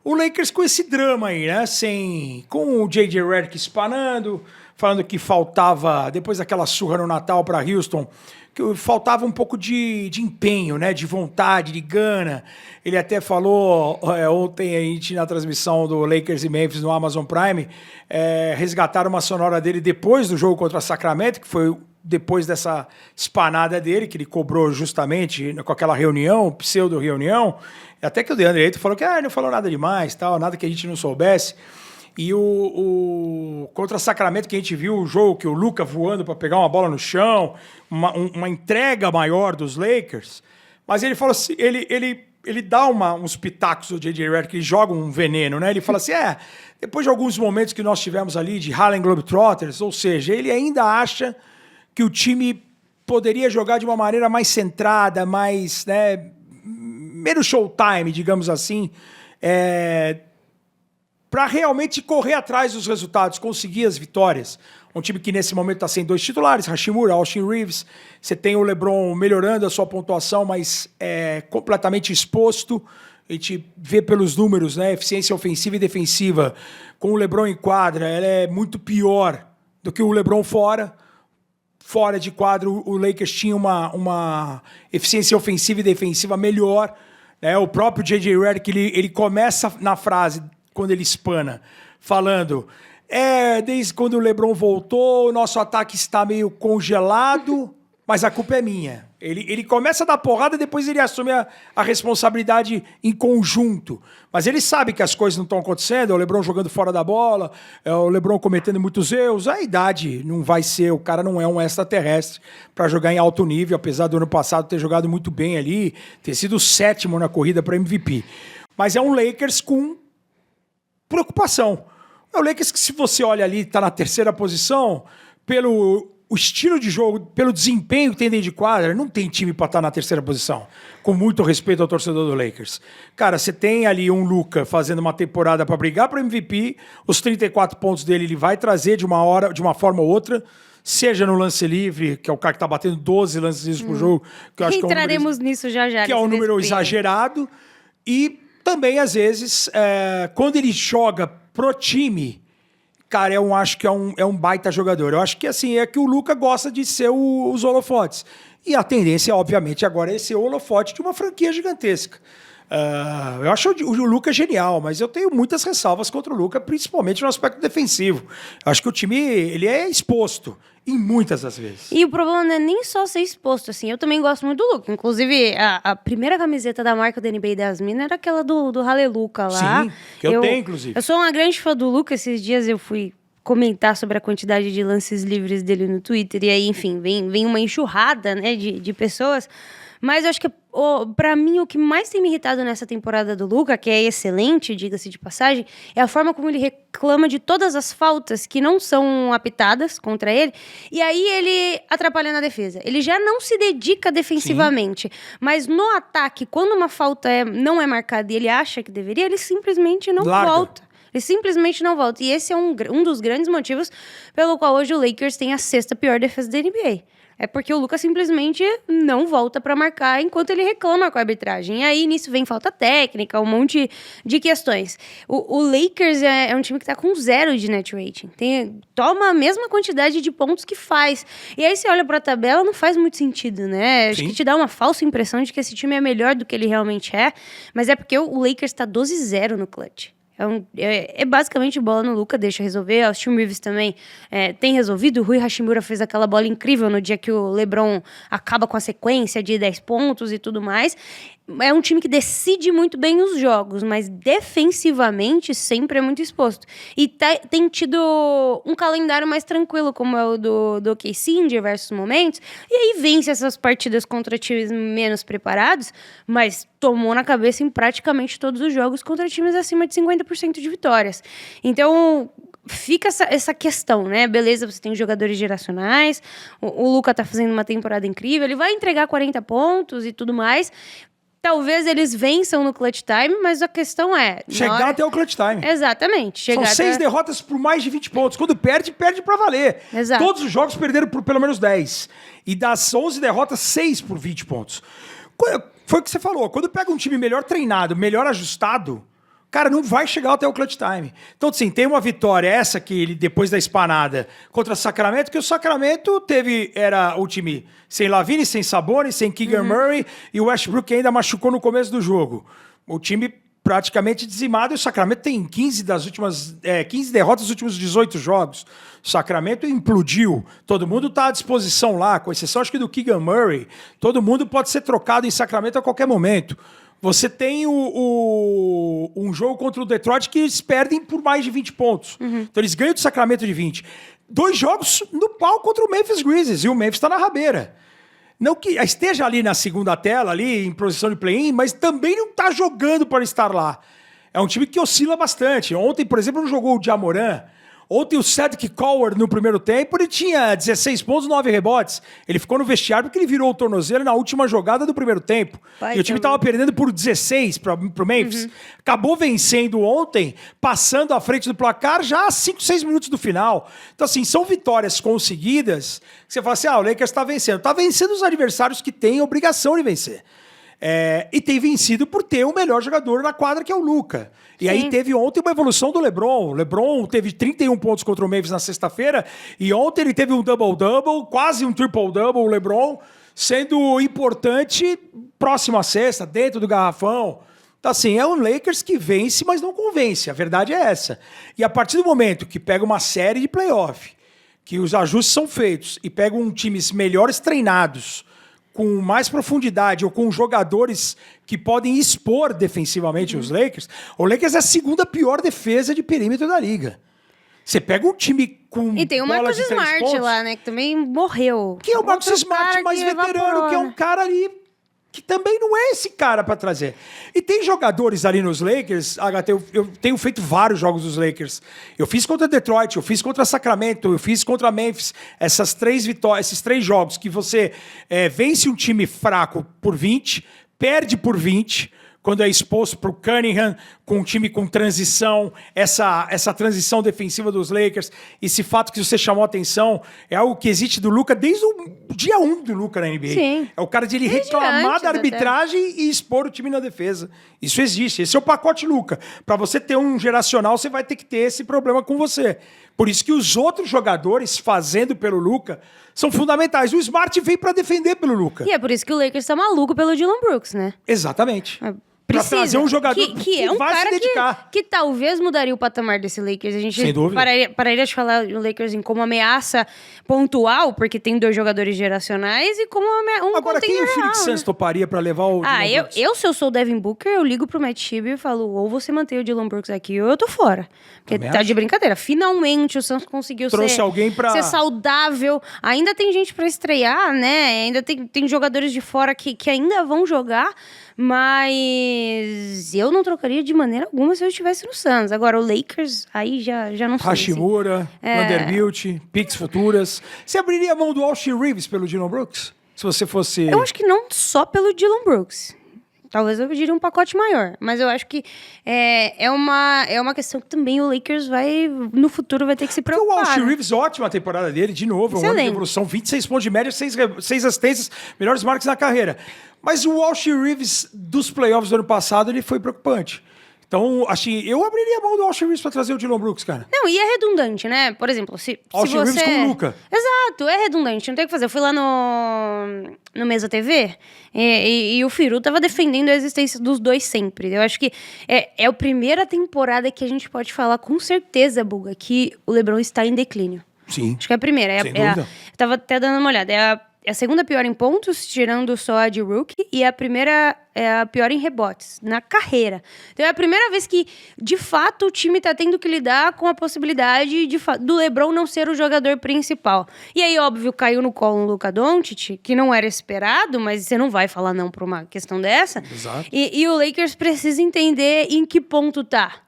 O Lakers com esse drama aí, né? Com o J.J. Redick espanando, falando que faltava, depois daquela surra no Natal para Houston, que faltava um pouco de empenho, né? De vontade, de gana. Ele até falou ontem, a gente na transmissão do Lakers e Memphis no Amazon Prime, resgataram uma sonora dele depois do jogo contra Sacramento, que foi depois dessa espanada dele, que ele cobrou justamente com aquela reunião, pseudo-reunião, até que o DeAndre Ayton falou que não falou nada demais, tal, nada que a gente não soubesse. E contra Sacramento, que a gente viu o jogo, que o Luka voando para pegar uma bola no chão, uma entrega maior dos Lakers, mas ele falou assim, ele dá uns pitacos do J.J. Redick, ele joga um veneno, né? Ele fala assim, depois de alguns momentos que nós tivemos ali de Harlem Globetrotters, ou seja, ele ainda acha que o time poderia jogar de uma maneira mais centrada, mais, né, menos showtime, digamos assim, para realmente correr atrás dos resultados, conseguir as vitórias. Um time que nesse momento está sem 2 titulares, Hachimura, Austin Reeves. Você tem o LeBron melhorando a sua pontuação, mas completamente exposto. A gente vê pelos números, né, eficiência ofensiva e defensiva. Com o LeBron em quadra, ela é muito pior do que o LeBron fora. Fora de quadro, o Lakers tinha uma eficiência ofensiva e defensiva melhor. Né? O próprio J.J. Redick, ele começa na frase, quando ele espana, falando... desde quando o LeBron voltou, o nosso ataque está meio congelado, mas a culpa é minha. Ele começa a dar porrada e depois ele assume a responsabilidade em conjunto. Mas ele sabe que as coisas não estão acontecendo, é o LeBron jogando fora da bola, é o LeBron cometendo muitos erros. A idade não vai ser, o cara não é um extraterrestre para jogar em alto nível, apesar do ano passado ter jogado muito bem ali, ter sido o 7º na corrida para MVP. Mas é um Lakers com preocupação. É o Lakers que, se você olha ali, está na 3ª posição, pelo o estilo de jogo, pelo desempenho que tem dentro de quadra, não tem time para estar na 3ª posição. Com muito respeito ao torcedor do Lakers. Cara, você tem ali um Luka fazendo uma temporada para brigar para MVP, os 34 pontos dele ele vai trazer de uma forma ou outra, seja no lance livre, que é o cara que está batendo 12 lances livres por jogo, que eu acho que entraremos nisso já. Que é um número exagerado. E também, às vezes, quando ele joga pro time... Cara, eu acho que é um baita jogador. Eu acho que assim, é que o Luka gosta de ser os holofotes. E a tendência, obviamente, agora é ser o holofote de uma franquia gigantesca. Eu acho o Luka genial, mas eu tenho muitas ressalvas contra o Luka, principalmente no aspecto defensivo. Eu acho que o time ele é exposto em muitas das vezes. E o problema não é nem só ser exposto, assim. Eu também gosto muito do Luka. Inclusive, a primeira camiseta da marca da NBA das Minas era aquela do Haleluca lá. Sim, que eu tenho, inclusive. Eu sou uma grande fã do Luka. Esses dias eu fui comentar sobre a quantidade de lances livres dele no Twitter. E aí, enfim, vem uma enxurrada, né, de pessoas. Mas eu acho que, pra mim, o que mais tem me irritado nessa temporada do Luka, que é excelente, diga-se de passagem, é a forma como ele reclama de todas as faltas que não são apitadas contra ele, e aí ele atrapalha na defesa. Ele já não se dedica defensivamente, mas no ataque, quando uma falta não é marcada e ele acha que deveria, ele simplesmente não volta. Ele simplesmente não volta. E esse é um dos grandes motivos pelo qual hoje o Lakers tem a 6ª pior defesa da NBA. É porque o Luka simplesmente não volta para marcar enquanto ele reclama com a arbitragem. E aí, nisso vem falta técnica, um monte de questões. O Lakers é um time que tá com 0 de net rating. Toma a mesma quantidade de pontos que faz. E aí, você olha pra tabela, não faz muito sentido, né? Acho que te dá uma falsa impressão de que esse time é melhor do que ele realmente é. Mas é porque o Lakers tá 12-0 no clutch. É basicamente bola no Luka, deixa resolver. Austin Reeves também tem resolvido. O Rui Hachimura fez aquela bola incrível no dia que o LeBron acaba com a sequência de 10 pontos e tudo mais. É um time que decide muito bem os jogos, mas defensivamente sempre é muito exposto. E tem tido um calendário mais tranquilo, como é o do OKC em diversos momentos. E aí vence essas partidas contra times menos preparados, mas tomou na cabeça em praticamente todos os jogos contra times acima de 50% de vitórias. Então, fica essa questão, né? Beleza, você tem jogadores geracionais, o Luka tá fazendo uma temporada incrível, ele vai entregar 40 pontos e tudo mais. Talvez eles vençam no clutch time, mas a questão é... Chegar até o clutch time. Exatamente. São 6 derrotas por mais de 20 pontos. Quando perde pra valer. Exato. Todos os jogos perderam por pelo menos 10. E das 11 derrotas, 6 por 20 pontos. Foi o que você falou. Quando pega um time melhor treinado, melhor ajustado... cara, não vai chegar até o clutch time. Então, assim, tem uma vitória, essa que ele, depois da espanada, contra o Sacramento, que o Sacramento era o time sem Lavine, sem Sabonis, sem Keegan Murray, e o Westbrook ainda machucou no começo do jogo. O time praticamente dizimado, e o Sacramento tem 15 derrotas nos últimos 18 jogos. O Sacramento implodiu. Todo mundo está à disposição lá, com exceção, acho que do Keegan Murray. Todo mundo pode ser trocado em Sacramento a qualquer momento. Você tem um jogo contra o Detroit que eles perdem por mais de 20 pontos. Então eles ganham do Sacramento de 20. 2 jogos no pau contra o Memphis Grizzlies, e o Memphis está na rabeira. Não que esteja ali na segunda tela, ali em posição de play-in, mas também não está jogando para estar lá. É um time que oscila bastante. Ontem, por exemplo, não jogou o Jamoran. Ontem o Cedric Coward, no primeiro tempo, ele tinha 16 pontos, 9 rebotes. Ele ficou no vestiário porque ele virou o tornozelo na última jogada do primeiro tempo. E o time estava perdendo por 16 para o Memphis. Acabou vencendo ontem, passando à frente do placar já a 5, 6 minutos do final. Então, assim, são vitórias conseguidas. Você fala assim, o Lakers está vencendo. Está vencendo os adversários que têm obrigação de vencer. E tem vencido por ter o melhor jogador na quadra, que é o Luka. E aí teve ontem uma evolução do LeBron. O LeBron teve 31 pontos contra o Memphis na sexta-feira, e ontem ele teve um double-double, quase um triple-double, o LeBron, sendo importante próximo à cesta, dentro do garrafão. Então, assim, é um Lakers que vence, mas não convence. A verdade é essa. E a partir do momento que pega uma série de playoff, que os ajustes são feitos, e pegam times melhores treinados, com mais profundidade ou com jogadores que podem expor defensivamente os Lakers, o Lakers é a segunda pior defesa de perímetro da liga. Você pega um time com E tem o Marcus Smart lá, né? Que também morreu. Que é o Marcus Smart mais veterano, que é um cara ali que também não é esse cara para trazer. E tem jogadores ali nos Lakers, HT, eu tenho feito vários jogos dos Lakers. Eu fiz contra Detroit, eu fiz contra Sacramento, eu fiz contra Memphis. Essas 3 vitórias, esses 3 jogos que você vence um time fraco por 20, perde por 20, quando é exposto para o Cunningham, com um time com transição, essa transição defensiva dos Lakers, esse fato que você chamou a atenção, é algo que existe do Luka desde o dia 1 do Luka na NBA. Sim. É o cara de ele reclamar da arbitragem e expor o time na defesa. Isso existe, esse é o pacote Luka. Para você ter um geracional, você vai ter que ter esse problema com você. Por isso que os outros jogadores fazendo pelo Luka são fundamentais. O Smart veio para defender pelo Luka. E é por isso que o Lakers tá maluco pelo Dylan Brooks, né? Exatamente. Para trazer um jogador que é um vai cara se dedicar. que talvez mudaria o patamar desse Lakers. A gente Sem dúvida. pararia de falar o Lakers como ameaça pontual, porque tem 2 jogadores geracionais, e como um Agora, quem o Phoenix Suns toparia para levar o Dylan Brooks? Se eu sou o Devin Booker, eu ligo pro Matt Shibby e falo, ou você mantém o Dylan Brooks aqui, ou eu tô fora. Porque Também tá acho. de brincadeira. Finalmente o Suns conseguiu Trouxe alguém pra... ser saudável. Ainda tem gente pra estrear, né? Ainda tem jogadores de fora que ainda vão jogar, mas eu não trocaria de maneira alguma se eu estivesse no Suns. Agora, o Lakers, aí já não sei. Hashimura, Vanderbilt, picks futuras. Você abriria a mão do Austin Reeves pelo Dylan Brooks? Se você fosse... Eu acho que não só pelo Dylan Brooks. Talvez eu pediria um pacote maior. Mas eu acho que é uma questão que também o Lakers no futuro vai ter que se Porque preocupar. o Austin né? Reeves, ótima temporada dele, de novo, é um ano de evolução, 26 pontos de média, 6 assistências, melhores marcas na carreira. Mas o Austin Reeves dos playoffs do ano passado, ele foi preocupante. Então, assim, eu abriria a mão do Austin Reeves pra trazer o Dylan Brooks, cara. Não, e é redundante, né? Por exemplo, se Austin você... Reeves com o Luka. Exato, é redundante, não tem o que fazer. Eu fui lá no Mesa TV e o Firu tava defendendo a existência dos 2 sempre. Eu acho que é a primeira temporada que a gente pode falar com certeza, Buga, que o LeBron está em declínio. Sim. Acho que é a primeira. Sem dúvida. Eu tava até dando uma olhada. É a segunda pior em pontos, tirando só a de rookie, e a primeira é a pior em rebotes, na carreira. Então é a primeira vez que, de fato, o time tá tendo que lidar com a possibilidade do LeBron não ser o jogador principal. E aí, óbvio, caiu no colo o Luka Doncic, que não era esperado, mas você não vai falar não pra uma questão dessa. Exato. E o Lakers precisa entender em que ponto tá.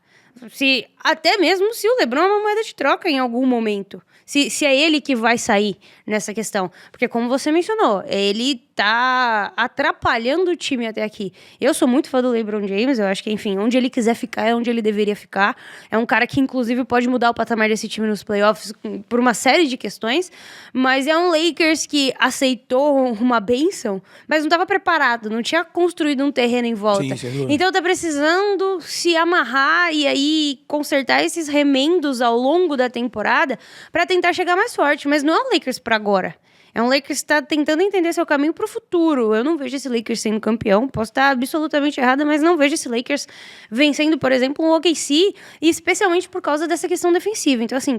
Até mesmo se o LeBron é uma moeda de troca em algum momento. Se é ele que vai sair nessa questão. Porque, como você mencionou, ele tá atrapalhando o time até aqui. Eu sou muito fã do LeBron James, eu acho que, enfim, onde ele quiser ficar é onde ele deveria ficar. É um cara que, inclusive, pode mudar o patamar desse time nos playoffs por uma série de questões, mas é um Lakers que aceitou uma bênção, mas não estava preparado, não tinha construído um terreno em volta. Sim, sem dúvida. Então tá precisando se amarrar e aí consertar esses remendos ao longo da temporada para tentar chegar mais forte, mas não é um Lakers para agora. É um Lakers que está tentando entender seu caminho para o futuro. Eu não vejo esse Lakers sendo campeão. Posso estar absolutamente errada, mas não vejo esse Lakers vencendo, por exemplo, um OKC, e especialmente por causa dessa questão defensiva. Então, assim,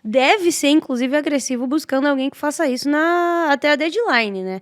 deve ser, inclusive, agressivo buscando alguém que faça isso até a deadline, né?